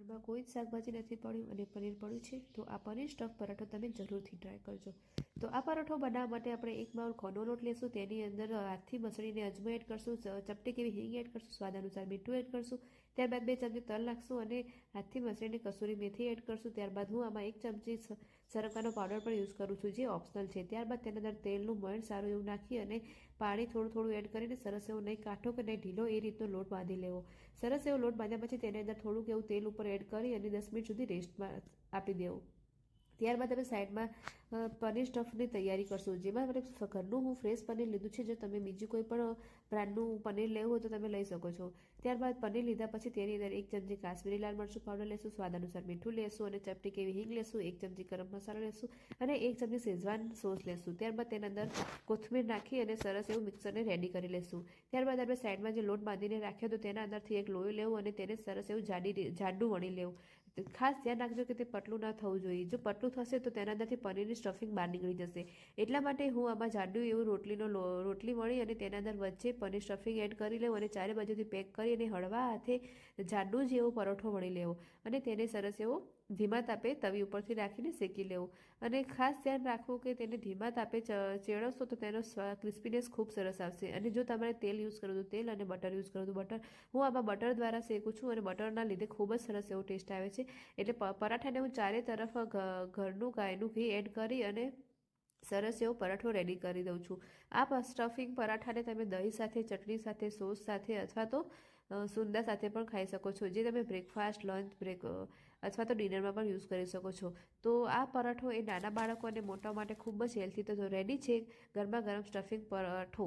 ઘરમાં કોઈ જ શાકભાજી નથી પડ્યું અને પનીર પડ્યું છે, તો આ પનીર સ્ટફ પરાઠો તમે જરૂરથી ટ્રાય કરજો. તો આ પરાઠો બનાવવા માટે આપણે 1 બાઉલ ઘઉંનો લોટ લેશું. તેની અંદર હાથથી મસળીને અજમો એડ કરશું, ચપટી કેવી હિંગ એડ કરશું, સ્વાદ અનુસાર મીઠું એડ કરશું. ત્યારબાદ 2 ચમચી તલ નાખશું અને હાથથી મસળીને કસૂરી મેથી એડ કરશું. ત્યારબાદ હું આમાં 1 ચમચી સરકાનો પાવડર પણ યુઝ કરું છું, જે ઓપ્શનલ છે. ત્યારબાદ તેના અંદર તેલનું મોણ સારું એવું નાખી અને પાણી થોડું એડ કરીને સરસ એવું નહીં કાઠો કે નહીં ઢીલો એ રીતનો લોટ બાંધી લેવો. સરસ એવો લોટ બાંધ્યા પછી તેની અંદર થોડુંક એવું તેલ ઉપર એડ કરી અને 10 મિનિટ સુધી રેસ્ટમાં આપી દેવું. ત્યારબાદ અમે સાઈડમાં પનીર સ્ટફની તૈયારી કરશું, જેમાં મને ઘરનું હું ફ્રેશ પનીર લીધું છે. જો તમે બીજું કોઈ પણ બ્રાન્ડનું પનીર લેવું હોય તો તમે લઈ શકો છો. ત્યારબાદ પનીર લીધા પછી તેની અંદર 1 ચમચી કાશ્મીરી લાલ મરચું પાવડર લેશું, સ્વાદ અનુસાર મીઠું લેશું અને ચપટી કેવી હિંગ લેશું, 1 ચમચી ગરમ મસાલો લેશું અને 1 ચમચી શેઝવાન સોસ લેશું. ત્યારબાદ તેના અંદર કોથમીર નાખી અને સરસ એવું મિક્સરને રેડી કરી લેશું. ત્યારબાદ આપણે સાઈડમાં જે લોટ બાંધીને રાખ્યો તો તેના અંદરથી એક લોહી લેવું અને તેને સરસ એવું જાડું વણી લેવું. ખાસ ધ્યાન રાખજો કે તે પતલું ના થવું જોઈએ. જો પતલું થશે તો તેના અંદરથી પનીરની સ્ટફિંગ બહાર નીકળી જશે. એટલા માટે હું આમાં જાડું એવું રોટલી વળી અને તેના અંદર વચ્ચે પનીર સ્ટફિંગ એડ કરી લેવું અને ચારે બાજુથી પેક કરી અને હળવા હાથે જાડું જ એવો પરોઠો વળી લેવો અને તેને સરસ એવો ધીમા તાપે તવી ઉપરથી રાખીને શેકી લેવું. અને ખાસ ધ્યાન રાખવું કે તેને ધીમા તાપે ચેડવશો તો તેનો ક્રિસ્પીનેસ ખૂબ સરસ આવશે. અને જો તમારે તેલ યુઝ કરવું તો તેલ અને બટર યુઝ કરવું તો બટર. હું આમાં બટર દ્વારા શેકું છું અને બટરના લીધે ખૂબ જ સરસ એવો ટેસ્ટ આવે છે. એટલે પરાઠાને હું ચારે તરફ ઘરનું ગાયનું ઘી એડ કરી અને સરસ એવો પરાઠો રેડી કરી દઉં છું. આ સ્ટફિંગ પરાઠાને તમે દહીં સાથે, ચટણી સાથે, સોસ સાથે અથવા તો સુંદા સાથે પણ ખાઈ શકો છો, જે તમે બ્રેકફાસ્ટ, લંચ અથવા તો ડિનરમાં પણ યુઝ કરી શકો છો. તો આ પરાઠો એ નાના બાળકો અને મોટા માટે ખૂબ જ હેલ્થી તો રેડી છે ગરમા ગરમ સ્ટફિંગ પરાઠો.